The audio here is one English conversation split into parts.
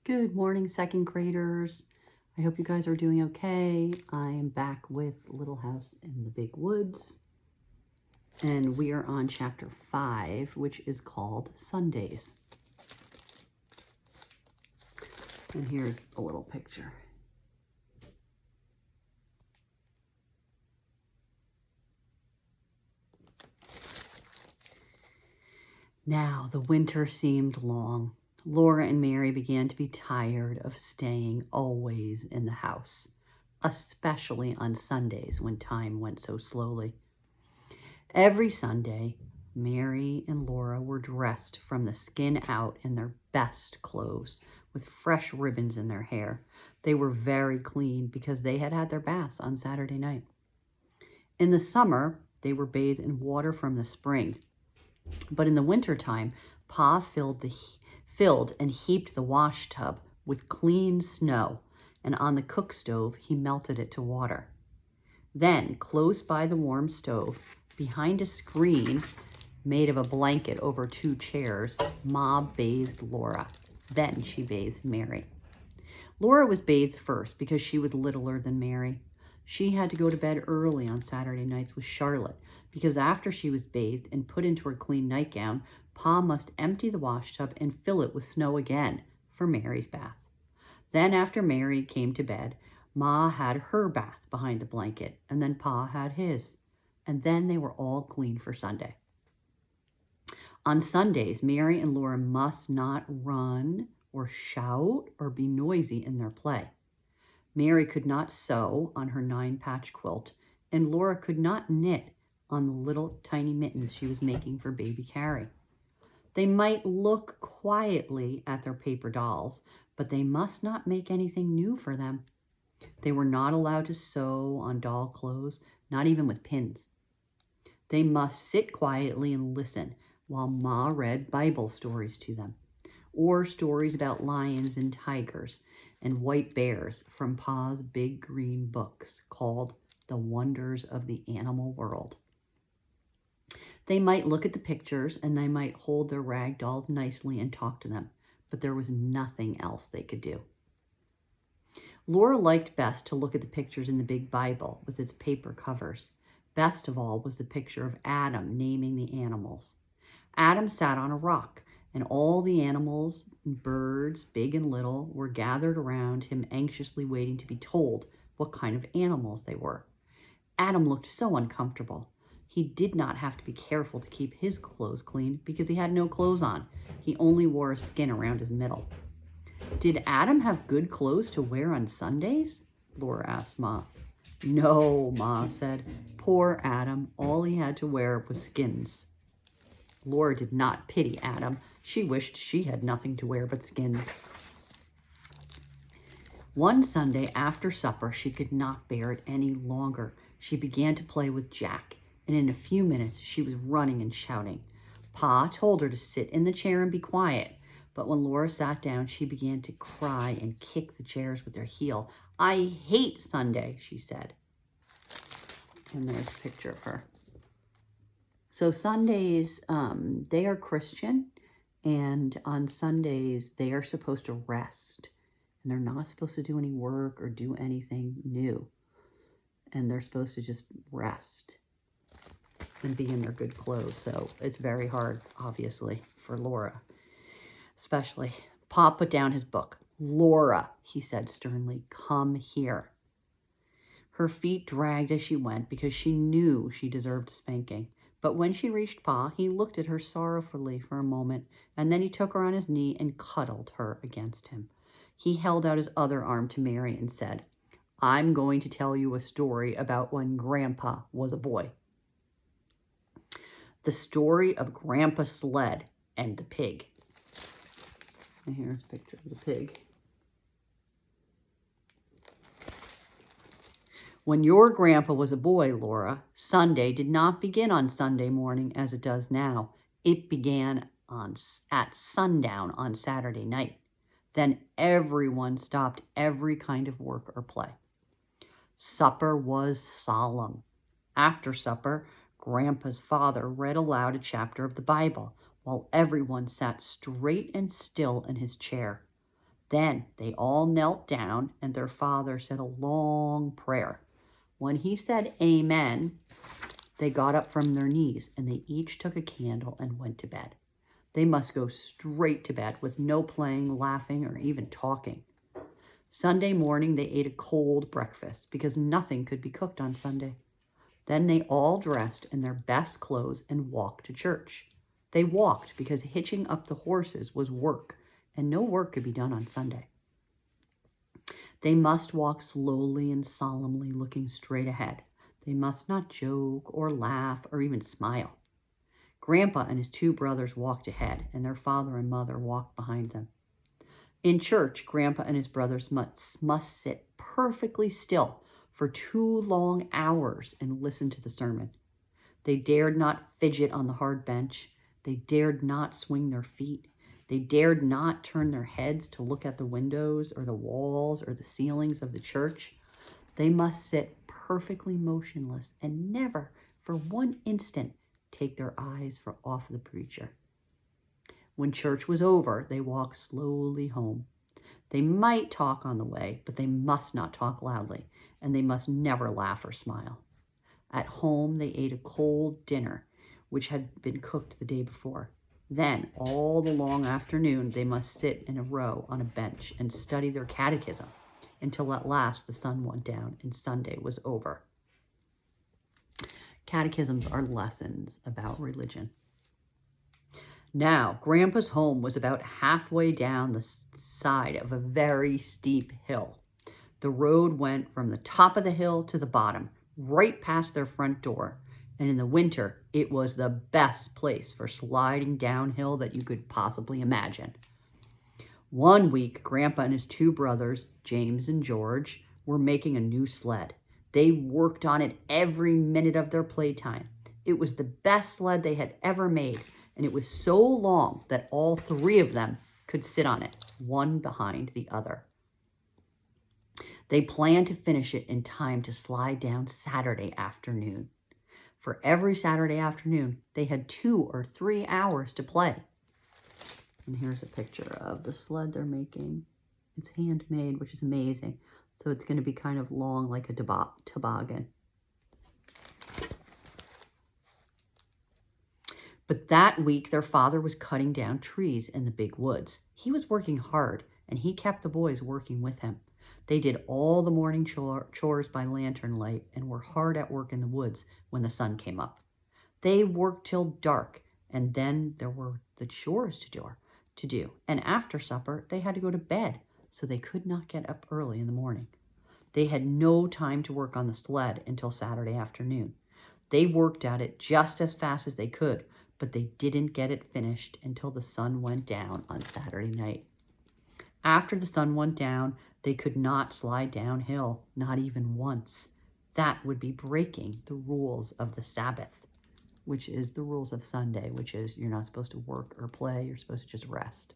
Good morning, second graders. I hope you guys are doing okay. I am back with Little House in the Big Woods. And we are on chapter 5, which is called Sundays. And here's a little picture. Now the winter seemed long. Laura and Mary began to be tired of staying always in the house, especially on Sundays when time went so slowly. Every Sunday, Mary and Laura were dressed from the skin out in their best clothes with fresh ribbons in their hair. They were very clean because they had had their baths on Saturday night. In the summer, they were bathed in water from the spring. But in the wintertime, Pa filled and heaped the wash tub with clean snow, and on the cook stove, he melted it to water. Then, close by the warm stove, behind a screen made of a blanket over 2 chairs, Ma bathed Laura. Then she bathed Mary. Laura was bathed first because she was littler than Mary. She had to go to bed early on Saturday nights with Charlotte because after she was bathed and put into her clean nightgown, Pa must empty the wash tub and fill it with snow again for Mary's bath. Then after Mary came to bed, Ma had her bath behind the blanket, and then Pa had his. And then they were all clean for Sunday. On Sundays, Mary and Laura must not run or shout or be noisy in their play. Mary could not sew on her 9-patch quilt, and Laura could not knit on the little tiny mittens she was making for baby Carrie. They might look quietly at their paper dolls, but they must not make anything new for them. They were not allowed to sew on doll clothes, not even with pins. They must sit quietly and listen while Ma read Bible stories to them, or stories about lions and tigers and white bears from Pa's big green books called The Wonders of the Animal World. They might look at the pictures and they might hold their rag dolls nicely and talk to them, but there was nothing else they could do. Laura liked best to look at the pictures in the big Bible with its paper covers. Best of all was the picture of Adam naming the animals. Adam sat on a rock, and all the animals and birds, big and little, were gathered around him anxiously waiting to be told what kind of animals they were. Adam looked so uncomfortable. He did not have to be careful to keep his clothes clean because he had no clothes on. He only wore a skin around his middle. Did Adam have good clothes to wear on Sundays? Laura asked Ma. No, Ma said. Poor Adam. All he had to wear was skins. Laura did not pity Adam. She wished she had nothing to wear but skins. One Sunday after supper, she could not bear it any longer. She began to play with Jack, and in a few minutes she was running and shouting. Pa told her to sit in the chair and be quiet, but when Laura sat down, she began to cry and kick the chairs with her heel. I hate Sunday, she said. And there's a picture of her. So Sundays, they are Christian, and on Sundays, they are supposed to rest. And they're not supposed to do any work or do anything new. And they're supposed to just rest and be in their good clothes. So it's very hard, obviously, for Laura, especially. Pa put down his book. Laura, he said sternly, come here. Her feet dragged as she went because she knew she deserved spanking. But when she reached Pa, he looked at her sorrowfully for a moment, and then he took her on his knee and cuddled her against him. He held out his other arm to Mary and said, I'm going to tell you a story about when Grandpa was a boy. The story of Grandpa Sled and the pig. And here's a picture of the pig. When your grandpa was a boy, Laura, Sunday did not begin on Sunday morning as it does now. It began at sundown on Saturday night. Then everyone stopped every kind of work or play. Supper was solemn. After supper, Grandpa's father read aloud a chapter of the Bible while everyone sat straight and still in his chair. Then they all knelt down and their father said a long prayer. When he said amen, they got up from their knees and they each took a candle and went to bed. They must go straight to bed with no playing, laughing, or even talking. Sunday morning, they ate a cold breakfast because nothing could be cooked on Sunday. Then they all dressed in their best clothes and walked to church. They walked because hitching up the horses was work, and no work could be done on Sunday. They must walk slowly and solemnly, looking straight ahead. They must not joke or laugh or even smile. Grandpa and his two brothers walked ahead, and their father and mother walked behind them. In church, Grandpa and his brothers must sit perfectly still for 2 long hours and listen to the sermon. They dared not fidget on the hard bench. They dared not swing their feet. They dared not turn their heads to look at the windows or the walls or the ceilings of the church. They must sit perfectly motionless and never, for 1 instant, take their eyes off the preacher. When church was over, they walked slowly home. They might talk on the way, but they must not talk loudly, and they must never laugh or smile. At home, they ate a cold dinner, which had been cooked the day before. Then, all the long afternoon, they must sit in a row on a bench and study their catechism until at last the sun went down and Sunday was over. Catechisms are lessons about religion. Now, Grandpa's home was about halfway down the side of a very steep hill. The road went from the top of the hill to the bottom, right past their front door. And in the winter, it was the best place for sliding downhill that you could possibly imagine. One week, Grandpa and his 2 brothers, James and George, were making a new sled. They worked on it every minute of their playtime. It was the best sled they had ever made, and it was so long that all 3 of them could sit on it, one behind the other. They planned to finish it in time to slide down Saturday afternoon. For every Saturday afternoon, they had 2 or 3 hours to play. And here's a picture of the sled they're making. It's handmade, which is amazing. So it's going to be kind of long like a toboggan. But that week, their father was cutting down trees in the big woods. He was working hard, and he kept the boys working with him. They did all the morning chores by lantern light and were hard at work in the woods when the sun came up. They worked till dark, and then there were the chores to do. And after supper, they had to go to bed, so they could not get up early in the morning. They had no time to work on the sled until Saturday afternoon. They worked at it just as fast as they could, but they didn't get it finished until the sun went down on Saturday night. After the sun went down, they could not slide downhill, not even once. That would be breaking the rules of the Sabbath, which is the rules of Sunday, which is you're not supposed to work or play, you're supposed to just rest.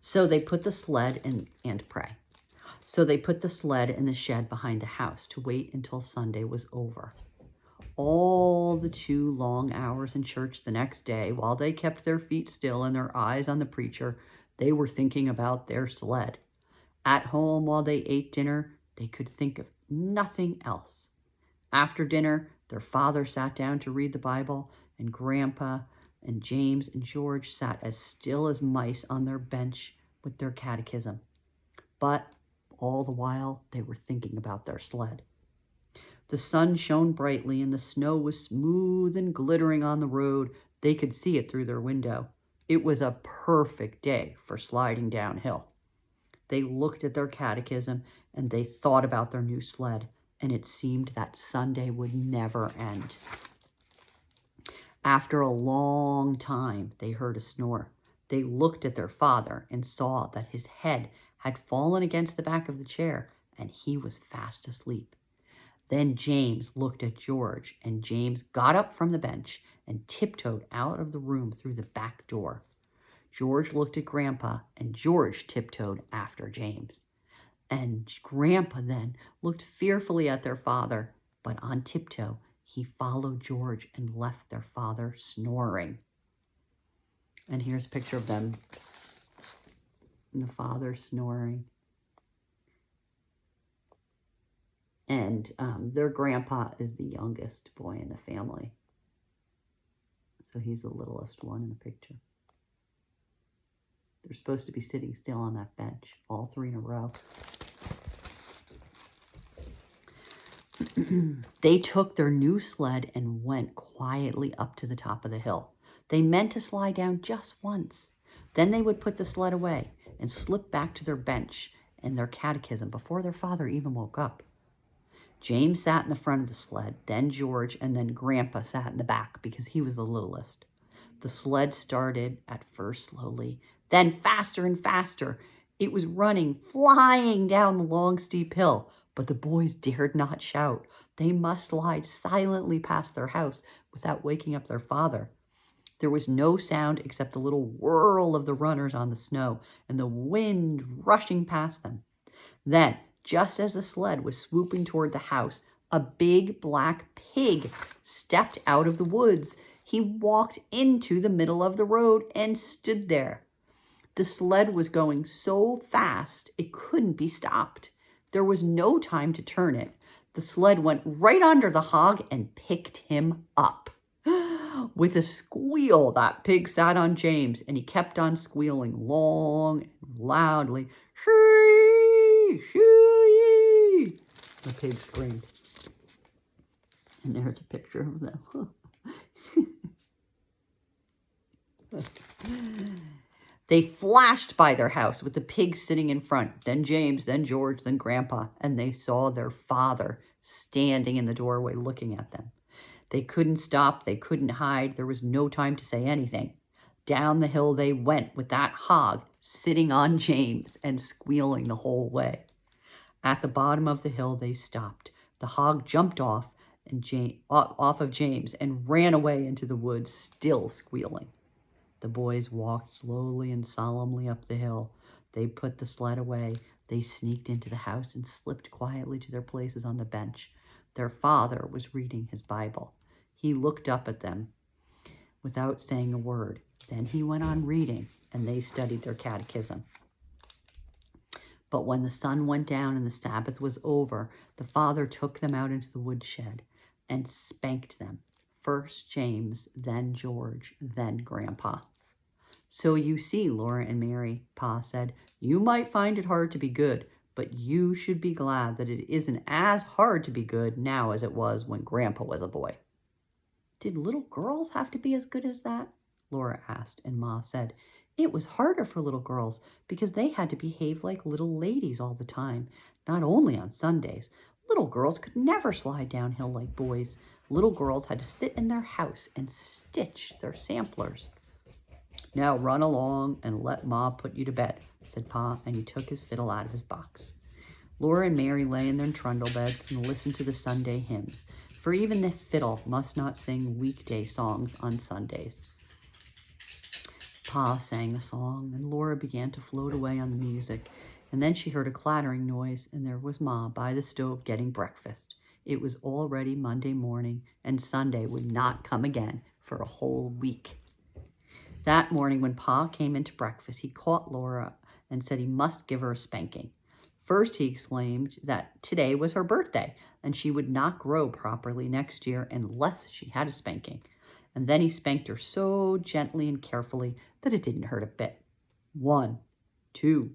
So they put the sled in and pray. So they put the sled in the shed behind the house to wait until Sunday was over. All the 2 long hours in church the next day, while they kept their feet still and their eyes on the preacher, they were thinking about their sled. At home, while they ate dinner, they could think of nothing else. After dinner, their father sat down to read the Bible, and Grandpa and James and George sat as still as mice on their bench with their catechism. But all the while, they were thinking about their sled. The sun shone brightly, and the snow was smooth and glittering on the road. They could see it through their window. It was a perfect day for sliding downhill. They looked at their catechism, and they thought about their new sled, and it seemed that Sunday would never end. After a long time, they heard a snore. They looked at their father and saw that his head had fallen against the back of the chair, and he was fast asleep. Then James looked at George, and James got up from the bench and tiptoed out of the room through the back door. George looked at Grandpa, and George tiptoed after James. And Grandpa then looked fearfully at their father, but on tiptoe, he followed George and left their father snoring. And here's a picture of them And the father snoring. And their grandpa is the youngest boy in the family. So he's the littlest one in the picture. They're supposed to be sitting still on that bench, all three in a row. They took their new sled and went quietly up to the top of the hill. They meant to slide down just once. Then they would put the sled away and slip back to their bench and their catechism before their father even woke up. James sat in the front of the sled, then George, and then Grandpa sat in the back because he was the littlest. The sled started at first slowly, then faster and faster. It was running, flying down the long, steep hill, but the boys dared not shout. They must slide silently past their house without waking up their father. There was no sound except the little whirl of the runners on the snow and the wind rushing past them. Then, just as the sled was swooping toward the house, a big black pig stepped out of the woods. He walked into the middle of the road and stood there. The sled was going so fast it couldn't be stopped. There was no time to turn it. The sled went right under the hog and picked him up. With a squeal, that pig sat on James, and he kept on squealing long and loudly. Shoo-yee, shoo-yee, the pig screamed. And there's a picture of them. They flashed by their house with the pig sitting in front, then James, then George, then Grandpa, and they saw their father standing in the doorway looking at them. They couldn't stop, they couldn't hide, there was no time to say anything. Down the hill they went with that hog sitting on James and squealing the whole way. At the bottom of the hill they stopped. The hog jumped off of James and ran away into the woods, still squealing. The boys walked slowly and solemnly up the hill. They put the sled away. They sneaked into the house and slipped quietly to their places on the bench. Their father was reading his Bible. He looked up at them without saying a word. Then he went on reading, and they studied their catechism. But when the sun went down and the Sabbath was over, the father took them out into the woodshed and spanked them. First James, then George, then Grandpa. So you see, Laura and Mary, Pa said, you might find it hard to be good, but you should be glad that it isn't as hard to be good now as it was when Grandpa was a boy. Did little girls have to be as good as that? Laura asked, and Ma said, it was harder for little girls because they had to behave like little ladies all the time, not only on Sundays. Little girls could never slide downhill like boys. Little girls had to sit in their house and stitch their samplers. Now run along and let Ma put you to bed, said Pa, and he took his fiddle out of his box. Laura and Mary lay in their trundle beds and listened to the Sunday hymns, for even the fiddle must not sing weekday songs on Sundays. Pa sang a song, and Laura began to float away on the music, and then she heard a clattering noise, and there was Ma by the stove getting breakfast. It was already Monday morning, and Sunday would not come again for a whole week. That morning when Pa came into breakfast, he caught Laura and said he must give her a spanking. First, he exclaimed that today was her birthday, and she would not grow properly next year unless she had a spanking. And then he spanked her so gently and carefully that it didn't hurt a bit. 1, 2,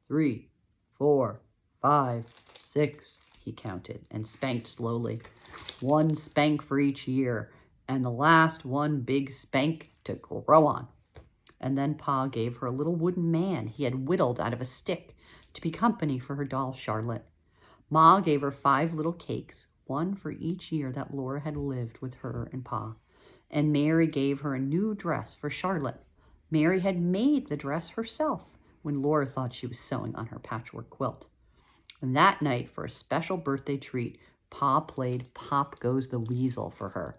3, 4, 5, 6, he counted, and spanked slowly. 1 spank for each year, and the last one big spank to grow on. And then Pa gave her a little wooden man he had whittled out of a stick to be company for her doll Charlotte. Ma gave her 5 little cakes, 1 for each year that Laura had lived with her and Pa. And Mary gave her a new dress for Charlotte. Mary had made the dress herself when Laura thought she was sewing on her patchwork quilt. And that night, for a special birthday treat, Pa played Pop Goes the Weasel for her.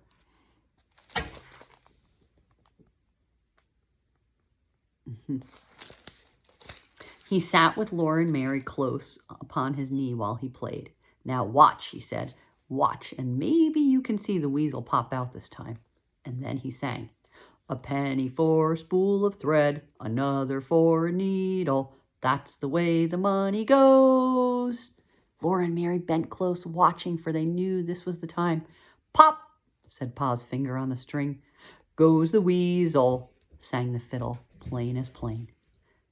He sat with Laura and Mary close upon his knee while he played. Now watch, he said, watch, and maybe you can see the weasel pop out this time. And then he sang, a penny for a spool of thread, another for a needle, That's the way the money goes. Laura and Mary bent close, watching, for they knew this was the time. Pop, said Pa's finger on the string. Goes the weasel, sang the fiddle, plain as plain.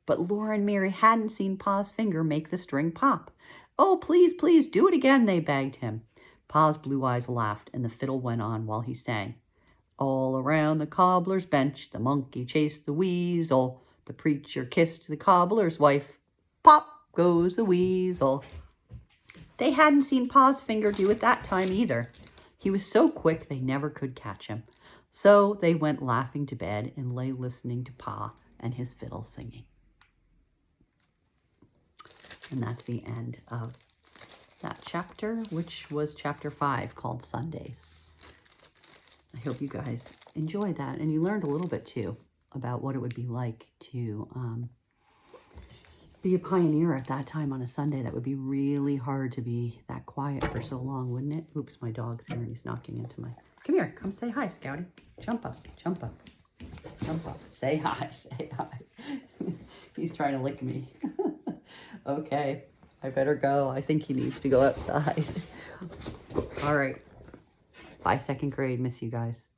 But Laura and Mary hadn't seen Pa's finger make the string pop. Oh, please, please, do it again, they begged him. Pa's blue eyes laughed, and the fiddle went on while he sang. All around the cobbler's bench, the monkey chased the weasel. The preacher kissed the cobbler's wife. Pop goes the weasel. They hadn't seen Pa's finger do it that time either. He was so quick they never could catch him. So they went laughing to bed and lay listening to Pa and his fiddle singing. And that's the end of that chapter, which was chapter 5, called Sundays. I hope you guys enjoyed that, and you learned a little bit too about what it would be like to be a pioneer at that time on a Sunday. That would be really hard to be that quiet for so long, wouldn't it? Oops, my dog's here and he's knocking into my... Come here, come say hi, Scouty. Jump up, jump up, jump up. Say hi, say hi. He's trying to lick me. Okay, I better go. I think he needs to go outside. All right. Bye, second grade. Miss you guys.